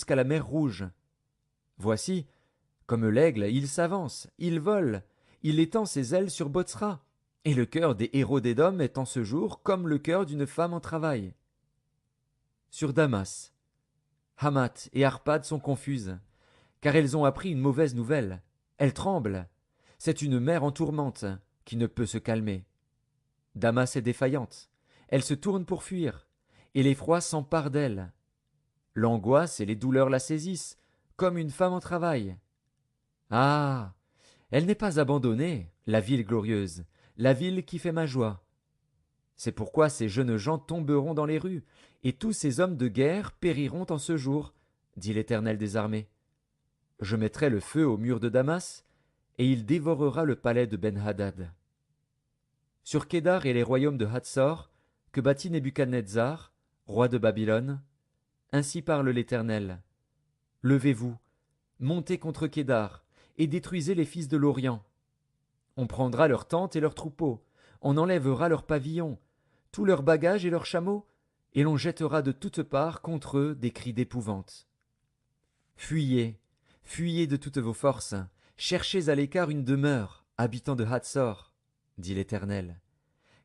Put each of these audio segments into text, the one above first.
jusqu'à la mer Rouge. Voici, comme l'aigle, il s'avance, il vole, il étend ses ailes sur Botsra, et le cœur des héros d'Édom est en ce jour comme le cœur d'une femme en travail. Sur Damas, Hamath et Arpad sont confuses, car elles ont appris une mauvaise nouvelle. Elles tremblent. C'est une mer en tourmente, qui ne peut se calmer. Damas est défaillante. Elle se tourne pour fuir, et l'effroi s'empare d'elle. L'angoisse et les douleurs la saisissent, comme une femme en travail. Ah! Elle n'est pas abandonnée, la ville glorieuse, la ville qui fait ma joie. C'est pourquoi ces jeunes gens tomberont dans les rues, et tous ces hommes de guerre périront en ce jour, dit l'Éternel des armées. Je mettrai le feu au mur de Damas, et il dévorera le palais de Ben-Hadad. Sur Kédar et les royaumes de Hatsor, que bâtit Nebuchadnezzar, roi de Babylone, ainsi parle l'Éternel. Levez-vous, montez contre Kédar, et détruisez les fils de l'Orient. On prendra leurs tentes et leurs troupeaux, on enlèvera leurs pavillons, tous leurs bagages et leurs chameaux, et l'on jettera de toutes parts contre eux des cris d'épouvante. Fuyez, fuyez de toutes vos forces, cherchez à l'écart une demeure, habitants de Hatsor, dit l'Éternel.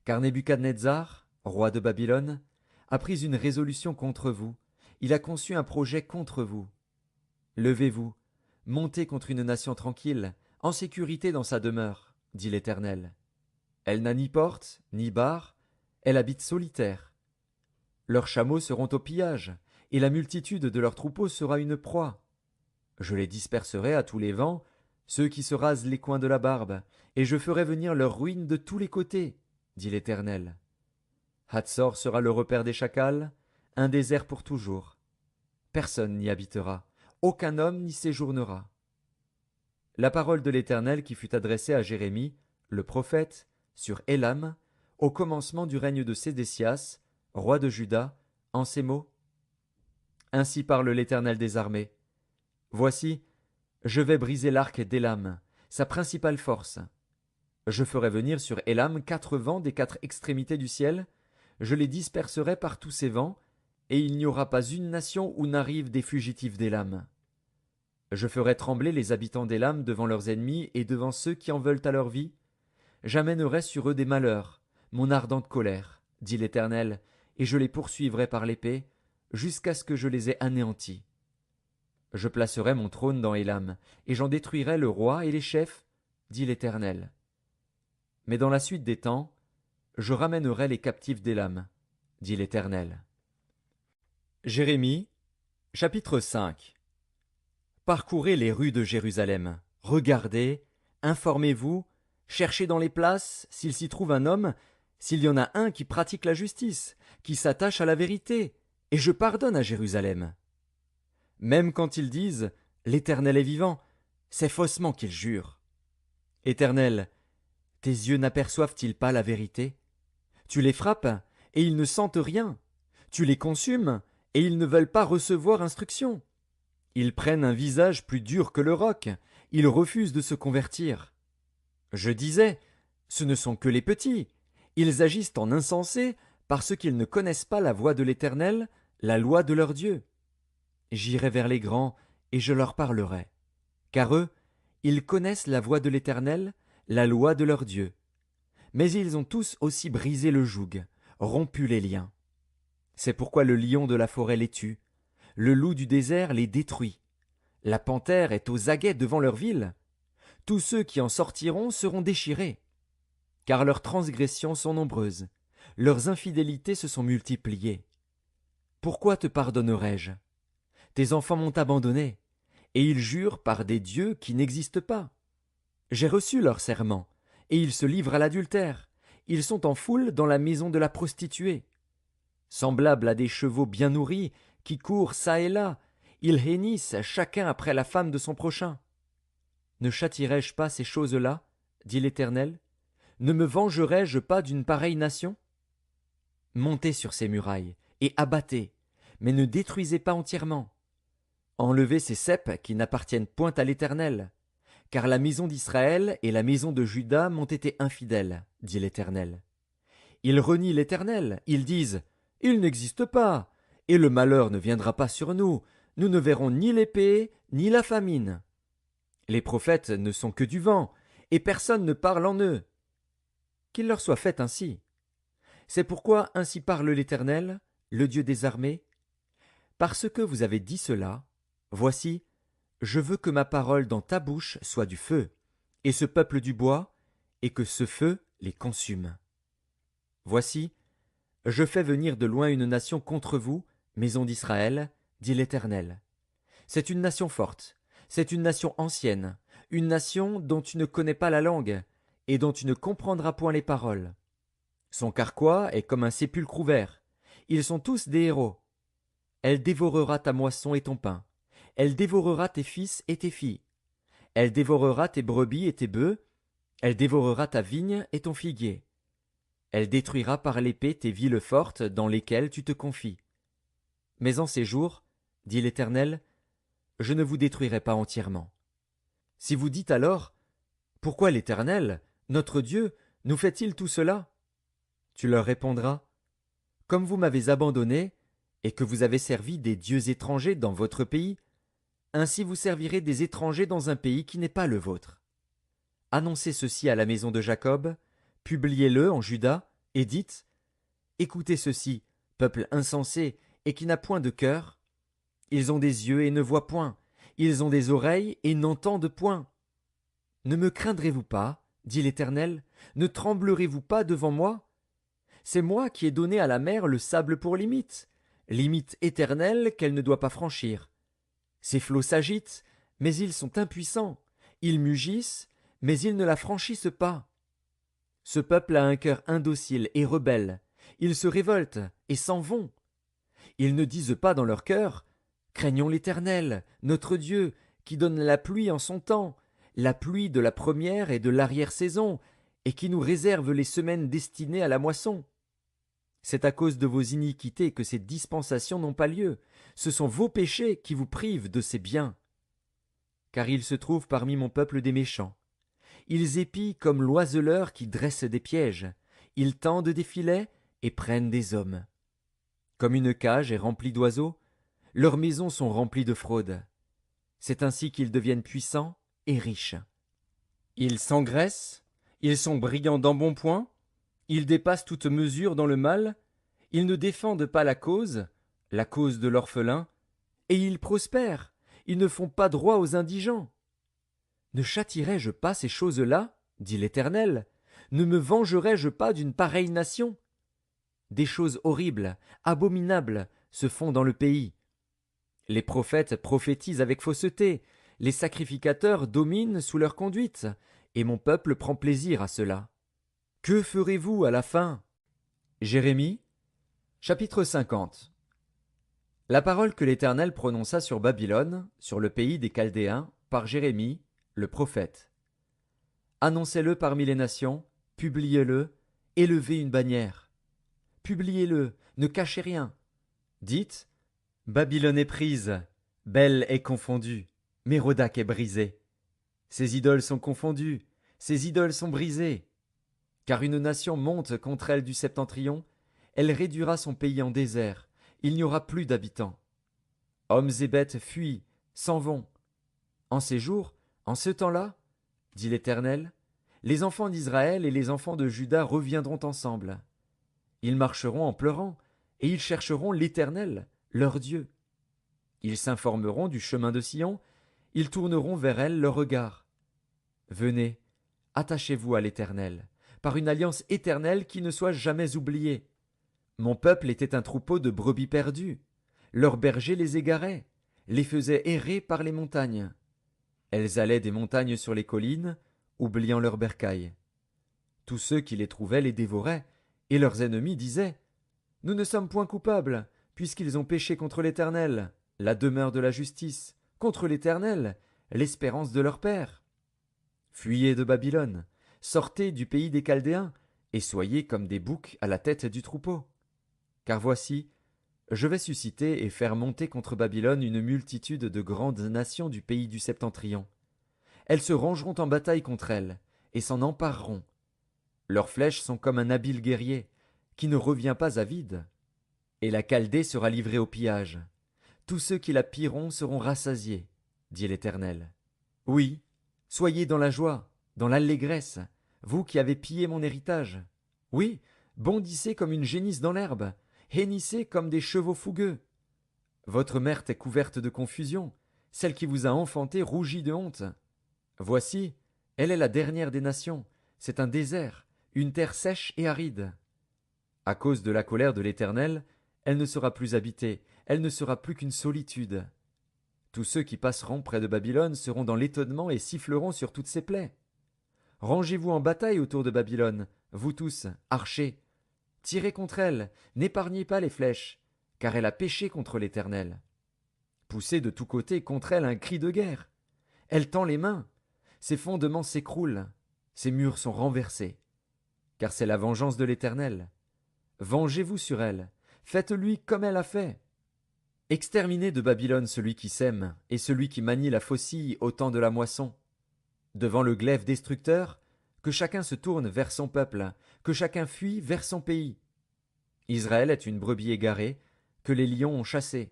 Car Nebuchadnezzar, roi de Babylone, a pris une résolution contre vous, il a conçu un projet contre vous. Levez-vous, montez contre une nation tranquille, en sécurité dans sa demeure, dit l'Éternel. Elle n'a ni porte, ni barre, elle habite solitaire. Leurs chameaux seront au pillage, et la multitude de leurs troupeaux sera une proie. Je les disperserai à tous les vents, ceux qui se rasent les coins de la barbe, et je ferai venir leur ruine de tous les côtés, dit l'Éternel. Hatsor sera le repère des chacals, un désert pour toujours. Personne n'y habitera, aucun homme n'y séjournera. La parole de l'Éternel qui fut adressée à Jérémie, le prophète, sur Élam, au commencement du règne de Sédécias, roi de Juda, en ces mots. Ainsi parle l'Éternel des armées. Voici, je vais briser l'arc d'Élam, sa principale force. Je ferai venir sur Élam 4 vents des 4 extrémités du ciel, je les disperserai par tous ces vents, et il n'y aura pas une nation où n'arrivent des fugitifs d'Élam. Je ferai trembler les habitants d'Élam devant leurs ennemis et devant ceux qui en veulent à leur vie. J'amènerai sur eux des malheurs, mon ardente colère, dit l'Éternel, et je les poursuivrai par l'épée, jusqu'à ce que je les ai anéantis. Je placerai mon trône dans Élam, et j'en détruirai le roi et les chefs, dit l'Éternel. Mais dans la suite des temps, je ramènerai les captifs d'Élam, dit l'Éternel. Jérémie, chapitre 5. Parcourez les rues de Jérusalem, regardez, informez-vous, cherchez dans les places s'il s'y trouve un homme, s'il y en a un qui pratique la justice, qui s'attache à la vérité, et je pardonne à Jérusalem. Même quand ils disent « L'Éternel est vivant », c'est faussement qu'ils jurent. Éternel, tes yeux n'aperçoivent-ils pas la vérité? Tu les frappes, et ils ne sentent rien. Tu les consumes, et ils ne veulent pas recevoir instruction. Ils prennent un visage plus dur que le roc, ils refusent de se convertir. Je disais, ce ne sont que les petits, ils agissent en insensés parce qu'ils ne connaissent pas la voie de l'Éternel, la loi de leur Dieu. J'irai vers les grands, et je leur parlerai. Car eux, ils connaissent la voie de l'Éternel, la loi de leur Dieu. Mais ils ont tous aussi brisé le joug, rompu les liens. C'est pourquoi le lion de la forêt les tue, le loup du désert les détruit. La panthère est aux aguets devant leur ville. Tous ceux qui en sortiront seront déchirés. Car leurs transgressions sont nombreuses, leurs infidélités se sont multipliées. Pourquoi te pardonnerai-je? Tes enfants m'ont abandonné, et ils jurent par des dieux qui n'existent pas. J'ai reçu leur serment, et ils se livrent à l'adultère. Ils sont en foule dans la maison de la prostituée. Semblables à des chevaux bien nourris, qui courent çà et là, ils hennissent chacun après la femme de son prochain. Ne châtierai-je pas ces choses-là, dit l'Éternel? Ne me vengerai-je pas d'une pareille nation? Montez sur ces murailles, et abattez, mais ne détruisez pas entièrement. Enlevez ces ceps qui n'appartiennent point à l'Éternel, car la maison d'Israël et la maison de Juda m'ont été infidèles, dit l'Éternel. Ils renient l'Éternel, ils disent, il n'existe pas, et le malheur ne viendra pas sur nous, nous ne verrons ni l'épée, ni la famine. Les prophètes ne sont que du vent, et personne ne parle en eux. Qu'il leur soit fait ainsi. C'est pourquoi ainsi parle l'Éternel, le Dieu des armées. Parce que vous avez dit cela, voici, je veux que ma parole dans ta bouche soit du feu, et ce peuple du bois, et que ce feu les consume. Voici, je fais venir de loin une nation contre vous, maison d'Israël, dit l'Éternel. C'est une nation forte, c'est une nation ancienne, une nation dont tu ne connais pas la langue, et dont tu ne comprendras point les paroles. Son carquois est comme un sépulcre ouvert. Ils sont tous des héros. Elle dévorera ta moisson et ton pain. Elle dévorera tes fils et tes filles. Elle dévorera tes brebis et tes bœufs. Elle dévorera ta vigne et ton figuier. Elle détruira par l'épée tes villes fortes dans lesquelles tu te confies. Mais en ces jours, dit l'Éternel, je ne vous détruirai pas entièrement. Si vous dites alors, pourquoi l'Éternel, notre Dieu, nous fait-il tout cela? Tu leur répondras, comme vous m'avez abandonné, et que vous avez servi des dieux étrangers dans votre pays, ainsi vous servirez des étrangers dans un pays qui n'est pas le vôtre. Annoncez ceci à la maison de Jacob, publiez-le en Juda, et dites, écoutez ceci, peuple insensé et qui n'a point de cœur. Ils ont des yeux et ne voient point, ils ont des oreilles et n'entendent point. Ne me craindrez-vous pas, dit l'Éternel, ne tremblerez-vous pas devant moi? C'est moi qui ai donné à la mer le sable pour limite éternelle qu'elle ne doit pas franchir. Ses flots s'agitent, mais ils sont impuissants, ils mugissent, mais ils ne la franchissent pas. Ce peuple a un cœur indocile et rebelle, ils se révoltent et s'en vont. Ils ne disent pas dans leur cœur, craignons l'Éternel, notre Dieu, qui donne la pluie en son temps, la pluie de la première et de l'arrière-saison, et qui nous réserve les semaines destinées à la moisson. C'est à cause de vos iniquités que ces dispensations n'ont pas lieu. Ce sont vos péchés qui vous privent de ces biens. Car il se trouve parmi mon peuple des méchants. Ils épient comme l'oiseleur qui dresse des pièges. Ils tendent des filets et prennent des hommes. Comme une cage est remplie d'oiseaux, leurs maisons sont remplies de fraudes. C'est ainsi qu'ils deviennent puissants et riches. Ils s'engraissent, ils sont brillants d'embonpoint, ils dépassent toute mesure dans le mal, ils ne défendent pas la cause de l'orphelin, et ils prospèrent, ils ne font pas droit aux indigents. Ne châtierai-je pas ces choses-là, dit l'Éternel, ne me vengerai-je pas d'une pareille nation? Des choses horribles, abominables, se font dans le pays. Les prophètes prophétisent avec fausseté, les sacrificateurs dominent sous leur conduite, et mon peuple prend plaisir à cela. Que ferez-vous à la fin? Jérémie, chapitre 50. La parole que l'Éternel prononça sur Babylone, sur le pays des Chaldéens, par Jérémie, le prophète. Annoncez-le parmi les nations, publiez-le, élevez une bannière. Publiez-le, ne cachez rien. Dites, Babylone est prise, Bel est confondue, Mérodach est brisé. Ses idoles sont confondues, ses idoles sont brisées. Car une nation monte contre elle du septentrion, elle réduira son pays en désert, il n'y aura plus d'habitants. Hommes et bêtes fuient, s'en vont. En ces jours, en ce temps-là, dit l'Éternel, les enfants d'Israël et les enfants de Juda reviendront ensemble. Ils marcheront en pleurant, et ils chercheront l'Éternel, leur Dieu. Ils s'informeront du chemin de Sion, ils tourneront vers elle leur regard. Venez, attachez-vous à l'Éternel, par une alliance éternelle qui ne soit jamais oubliée. Mon peuple était un troupeau de brebis perdues. Leurs bergers les égaraient, les faisaient errer par les montagnes. Elles allaient des montagnes sur les collines, oubliant leurs bercailles. Tous ceux qui les trouvaient les dévoraient, et leurs ennemis disaient, nous ne sommes point coupables, puisqu'ils ont péché contre l'Éternel, la demeure de la justice, contre l'Éternel, l'espérance de leur père. Fuyez de Babylone, sortez du pays des Chaldéens, et soyez comme des boucs à la tête du troupeau. Car voici, je vais susciter et faire monter contre Babylone une multitude de grandes nations du pays du septentrion. Elles se rangeront en bataille contre elle, et s'en empareront. Leurs flèches sont comme un habile guerrier, qui ne revient pas à vide. Et la Chaldée sera livrée au pillage. tous ceux qui la pilleront seront rassasiés, dit l'Éternel. Oui, soyez dans la joie, dans l'allégresse, vous qui avez pillé mon héritage. Oui, bondissez comme une génisse dans l'herbe, hennissez comme des chevaux fougueux. Votre mère est couverte de confusion, celle qui vous a enfanté rougit de honte. Voici, elle est la dernière des nations, c'est un désert, une terre sèche et aride. À cause de la colère de l'Éternel, elle ne sera plus habitée, elle ne sera plus qu'une solitude. Tous ceux qui passeront près de Babylone seront dans l'étonnement et siffleront sur toutes ses plaies. Rangez-vous en bataille autour de Babylone, vous tous, archers. Tirez contre elle, n'épargnez pas les flèches, car elle a péché contre l'Éternel. Poussez de tous côtés contre elle un cri de guerre. Elle tend les mains, ses fondements s'écroulent, ses murs sont renversés. Car c'est la vengeance de l'Éternel. Vengez-vous sur elle, faites-lui comme elle a fait. Exterminez de Babylone celui qui sème, et celui qui manie la faucille au temps de la moisson. Devant le glaive destructeur, que chacun se tourne vers son peuple, que chacun fuit vers son pays. Israël est une brebis égarée, que les lions ont chassée.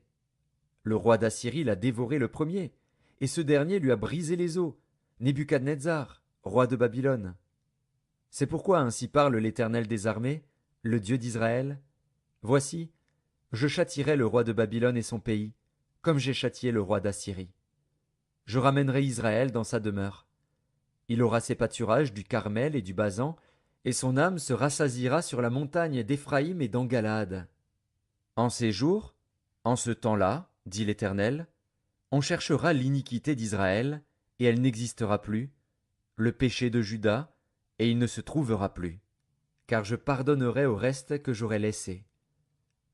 Le roi d'Assyrie l'a dévoré le premier, et ce dernier lui a brisé les os, Nebuchadnezzar, roi de Babylone. C'est pourquoi ainsi parle l'Éternel des armées, le Dieu d'Israël. Voici, je châtierai le roi de Babylone et son pays, comme j'ai châtié le roi d'Assyrie. Je ramènerai Israël dans sa demeure. Il aura ses pâturages du Carmel et du Basan, et son âme se rassasiera sur la montagne d'Éphraïm et d'Engalade. En ces jours, en ce temps-là, dit l'Éternel, on cherchera l'iniquité d'Israël, et elle n'existera plus, le péché de Juda, et il ne se trouvera plus. Car je pardonnerai au reste que j'aurai laissé.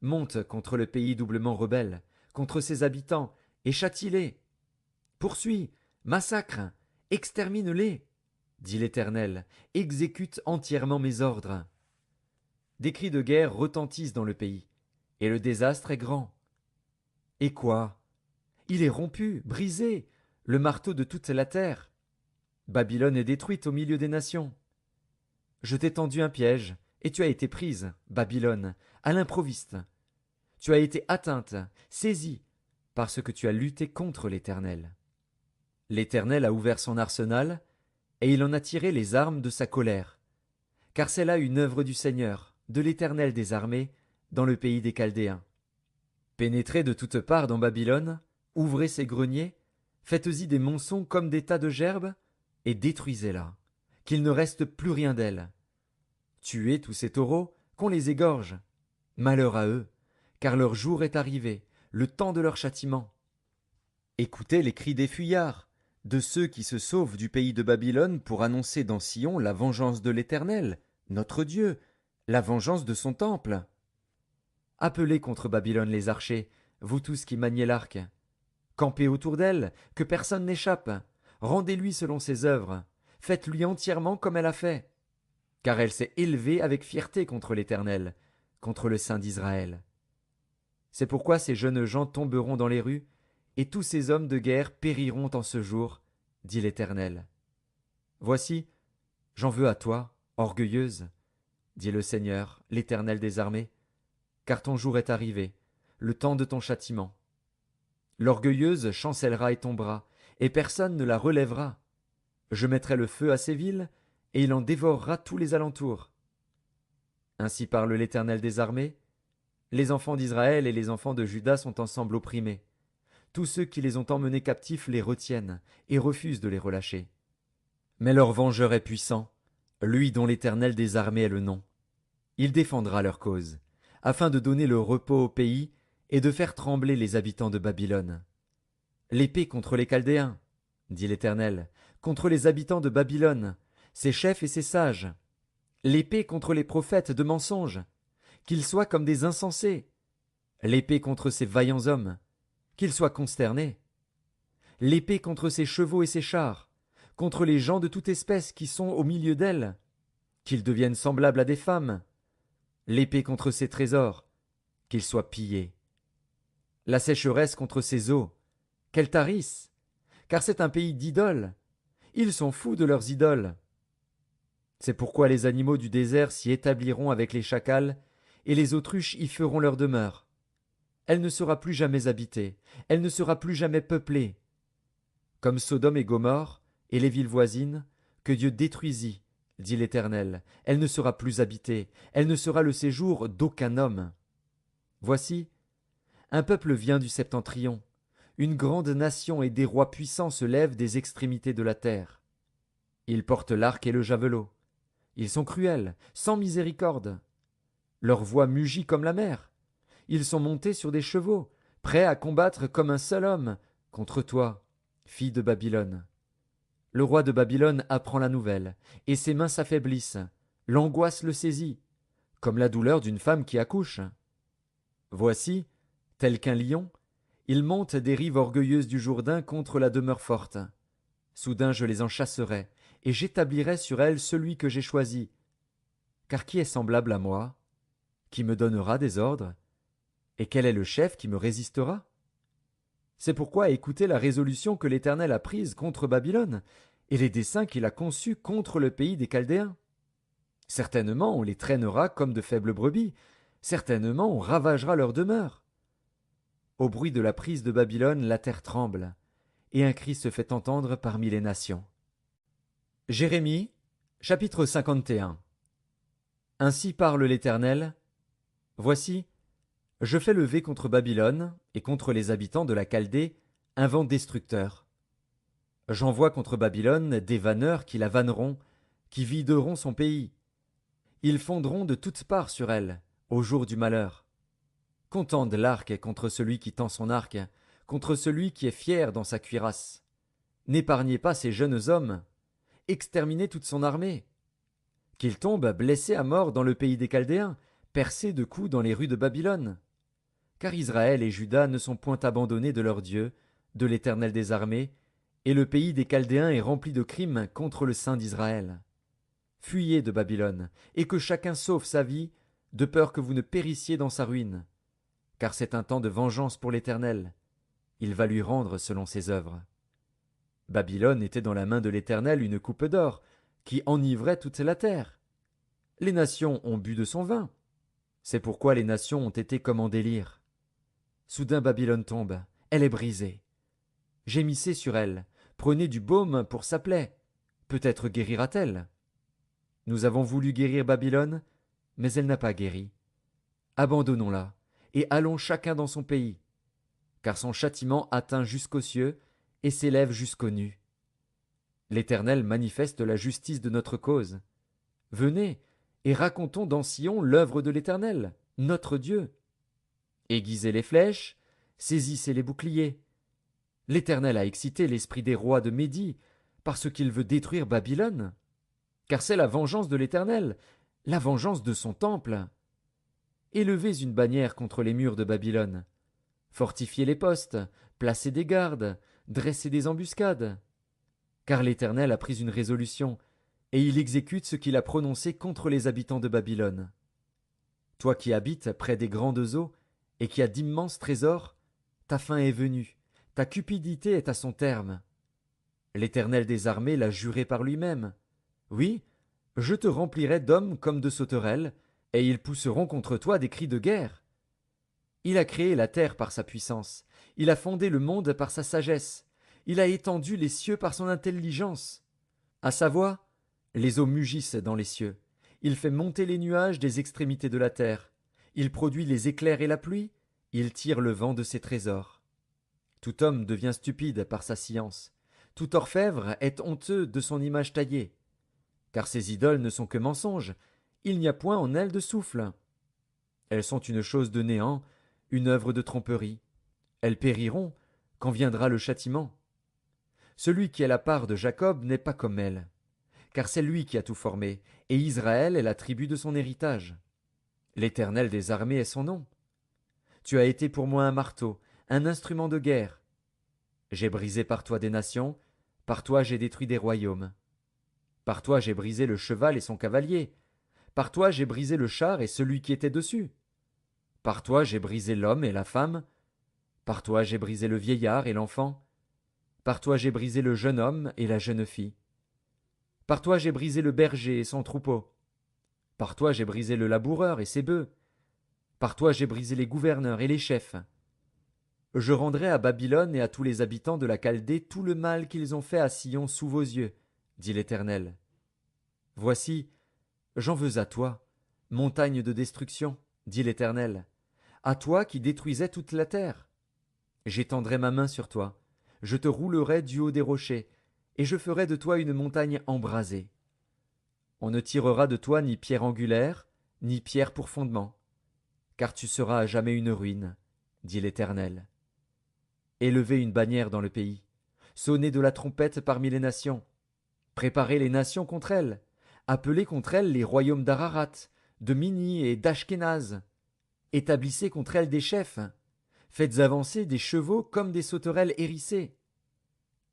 Monte contre le pays doublement rebelle, contre ses habitants, et châtie-les. Poursuis, massacre, extermine-les, dit l'Éternel, exécute entièrement mes ordres. Des cris de guerre retentissent dans le pays, et le désastre est grand. Et quoi? Il est rompu, brisé, le marteau de toute la terre. Babylone est détruite au milieu des nations. Je t'ai tendu un piège, et tu as été prise, Babylone, à l'improviste. Tu as été atteinte, saisie, parce que tu as lutté contre l'Éternel. L'Éternel a ouvert son arsenal, et il en a tiré les armes de sa colère. Car c'est là une œuvre du Seigneur, de l'Éternel des armées, dans le pays des Chaldéens. Pénétrez de toutes parts dans Babylone, ouvrez ses greniers, faites-y des monceaux comme des tas de gerbes, et détruisez-la, qu'il ne reste plus rien d'elle. Tuez tous ces taureaux, qu'on les égorge. Malheur à eux, car leur jour est arrivé, le temps de leur châtiment. Écoutez les cris des fuyards, de ceux qui se sauvent du pays de Babylone pour annoncer dans Sion la vengeance de l'Éternel, notre Dieu, la vengeance de son temple. Appelez contre Babylone les archers, vous tous qui maniez l'arc. Campez autour d'elle, que personne n'échappe. Rendez-lui selon ses œuvres. Faites-lui entièrement comme elle a fait. Car elle s'est élevée avec fierté contre l'Éternel, contre le Saint d'Israël. C'est pourquoi ces jeunes gens tomberont dans les rues, et tous ces hommes de guerre périront en ce jour, dit l'Éternel. Voici, j'en veux à toi, orgueilleuse, dit le Seigneur, l'Éternel des armées, car ton jour est arrivé, le temps de ton châtiment. L'orgueilleuse chancellera et tombera, et personne ne la relèvera. Je mettrai le feu à ces villes, et il en dévorera tous les alentours. Ainsi parle l'Éternel des armées. Les enfants d'Israël et les enfants de Juda sont ensemble opprimés. Tous ceux qui les ont emmenés captifs les retiennent, et refusent de les relâcher. Mais leur vengeur est puissant, lui dont l'Éternel des armées est le nom. Il défendra leur cause, afin de donner le repos au pays, et de faire trembler les habitants de Babylone. L'épée contre les Chaldéens, dit l'Éternel, contre les habitants de Babylone, ses chefs et ses sages. L'épée contre les prophètes de mensonges, qu'ils soient comme des insensés. L'épée contre ces vaillants hommes, qu'ils soient consternés. L'épée contre ses chevaux et ses chars, contre les gens de toute espèce qui sont au milieu d'elle, qu'ils deviennent semblables à des femmes. L'épée contre ses trésors, qu'ils soient pillés. La sécheresse contre ses eaux, qu'elle tarisse, car c'est un pays d'idoles. Ils sont fous de leurs idoles. C'est pourquoi les animaux du désert s'y établiront avec les chacals, et les autruches y feront leur demeure. Elle ne sera plus jamais habitée, elle ne sera plus jamais peuplée. Comme Sodome et Gomorrhe, et les villes voisines, que Dieu détruisit, dit l'Éternel, elle ne sera plus habitée, elle ne sera le séjour d'aucun homme. Voici, un peuple vient du septentrion, une grande nation et des rois puissants se lèvent des extrémités de la terre. Ils portent l'arc et le javelot. Ils sont cruels, sans miséricorde. Leur voix mugit comme la mer. Ils sont montés sur des chevaux, prêts à combattre comme un seul homme contre toi, fille de Babylone. Le roi de Babylone apprend la nouvelle, et ses mains s'affaiblissent. L'angoisse le saisit, comme la douleur d'une femme qui accouche. Voici, tel qu'un lion, il monte des rives orgueilleuses du Jourdain contre la demeure forte. Soudain je les en chasserai, et j'établirai sur elles celui que j'ai choisi. Car qui est semblable à moi? Qui me donnera des ordres? Et quel est le chef qui me résistera? C'est pourquoi écoutez la résolution que l'Éternel a prise contre Babylone, et les desseins qu'il a conçus contre le pays des Chaldéens. Certainement on les traînera comme de faibles brebis, certainement on ravagera leur demeure. Au bruit de la prise de Babylone, la terre tremble, et un cri se fait entendre parmi les nations. Jérémie, chapitre 51. Ainsi parle l'Éternel. Voici, je fais lever contre Babylone et contre les habitants de la Chaldée un vent destructeur. J'envoie contre Babylone des vanneurs qui la vanneront, qui videront son pays. Ils fondront de toutes parts sur elle, au jour du malheur. Qu'on tende l'arc contre celui qui tend son arc, contre celui qui est fier dans sa cuirasse. N'épargnez pas ces jeunes hommes, exterminez toute son armée. Qu'ils tombent blessés à mort dans le pays des Chaldéens, percés de coups dans les rues de Babylone. Car Israël et Juda ne sont point abandonnés de leur Dieu, de l'Éternel des armées, et le pays des Chaldéens est rempli de crimes contre le Saint d'Israël. Fuyez de Babylone, et que chacun sauve sa vie, de peur que vous ne périssiez dans sa ruine. Car c'est un temps de vengeance pour l'Éternel. Il va lui rendre selon ses œuvres. Babylone était dans la main de l'Éternel une coupe d'or, qui enivrait toute la terre. Les nations ont bu de son vin. C'est pourquoi les nations ont été comme en délire. Soudain Babylone tombe, elle est brisée. Gémissez sur elle, prenez du baume pour sa plaie. Peut-être guérira-t-elle. Nous avons voulu guérir Babylone, mais elle n'a pas guéri. Abandonnons-la, et allons chacun dans son pays. Car son châtiment atteint jusqu'aux cieux, et s'élève jusqu'aux nues. L'Éternel manifeste la justice de notre cause. Venez, et racontons dans Sion l'œuvre de l'Éternel, notre Dieu. Aiguisez les flèches, saisissez les boucliers. L'Éternel a excité l'esprit des rois de Médie, parce qu'il veut détruire Babylone. Car c'est la vengeance de l'Éternel, la vengeance de son temple. Élevez une bannière contre les murs de Babylone. Fortifiez les postes, placez des gardes, dressez des embuscades. Car l'Éternel a pris une résolution, et il exécute ce qu'il a prononcé contre les habitants de Babylone. Toi qui habites près des grandes eaux, et qui as d'immenses trésors, ta fin est venue, ta cupidité est à son terme. L'Éternel des armées l'a juré par lui-même. Oui, je te remplirai d'hommes comme de sauterelles, et ils pousseront contre toi des cris de guerre. Il a créé la terre par sa puissance, il a fondé le monde par sa sagesse, il a étendu les cieux par son intelligence. À sa voix, les eaux mugissent dans les cieux, il fait monter les nuages des extrémités de la terre, il produit les éclairs et la pluie, il tire le vent de ses trésors. Tout homme devient stupide par sa science, tout orfèvre est honteux de son image taillée. Car ces idoles ne sont que mensonges, il n'y a point en elles de souffle. Elles sont une chose de néant, une œuvre de tromperie. Elles périront quand viendra le châtiment. Celui qui est la part de Jacob n'est pas comme elle, car c'est lui qui a tout formé, et Israël est la tribu de son héritage. L'Éternel des armées est son nom. Tu as été pour moi un marteau, un instrument de guerre. J'ai brisé par toi des nations, par toi j'ai détruit des royaumes. Par toi j'ai brisé le cheval et son cavalier, par toi j'ai brisé le char et celui qui était dessus. Par toi j'ai brisé l'homme et la femme, par toi j'ai brisé le vieillard et l'enfant, par toi j'ai brisé le jeune homme et la jeune fille. Par toi j'ai brisé le berger et son troupeau. Par toi j'ai brisé le laboureur et ses bœufs. Par toi j'ai brisé les gouverneurs et les chefs. Je rendrai à Babylone et à tous les habitants de la Chaldée tout le mal qu'ils ont fait à Sion sous vos yeux, dit l'Éternel. Voici, j'en veux à toi, montagne de destruction, dit l'Éternel, à toi qui détruisais toute la terre. J'étendrai ma main sur toi, je te roulerai du haut des rochers, et je ferai de toi une montagne embrasée. On ne tirera de toi ni pierre angulaire, ni pierre pour fondement, car tu seras à jamais une ruine, dit l'Éternel. Élevez une bannière dans le pays, sonnez de la trompette parmi les nations, préparez les nations contre elles, appelez contre elles les royaumes d'Ararat, de Mini et d'Ashkénaz, établissez contre elles des chefs, faites avancer des chevaux comme des sauterelles hérissées.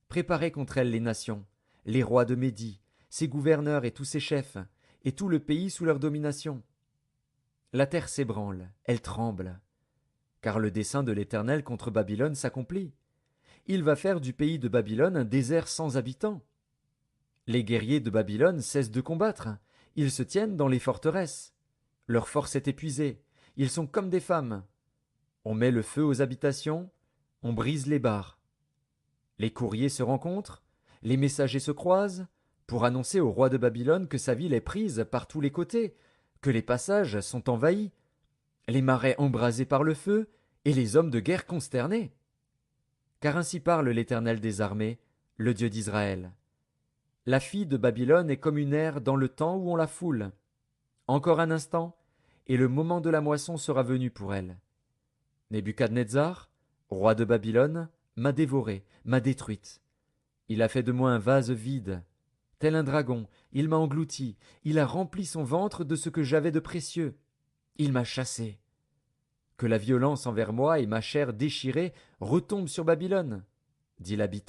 Préparez contre elles les nations, les rois de Médie, ses gouverneurs et tous ses chefs, et tout le pays sous leur domination. La terre s'ébranle, elle tremble, car le dessein de l'Éternel contre Babylone s'accomplit. Il va faire du pays de Babylone un désert sans habitants. Les guerriers de Babylone cessent de combattre, ils se tiennent dans les forteresses. Leur force est épuisée, ils sont comme des femmes. On met le feu aux habitations, on brise les barres. Les courriers se rencontrent, les messagers se croisent, pour annoncer au roi de Babylone que sa ville est prise par tous les côtés, que les passages sont envahis, les marais embrasés par le feu, et les hommes de guerre consternés. Car ainsi parle l'Éternel des armées, le Dieu d'Israël. La fille de Babylone est comme une ère dans le temps où on la foule. Encore un instant, et le moment de la moisson sera venu pour elle. Nebuchadnezzar, roi de Babylone, m'a dévorée, m'a détruite. Il a fait de moi un vase vide. Tel un dragon, il m'a englouti, il a rempli son ventre de ce que j'avais de précieux. Il m'a chassé. Que la violence envers moi et ma chair déchirée retombent sur Babylone, dit l'habitant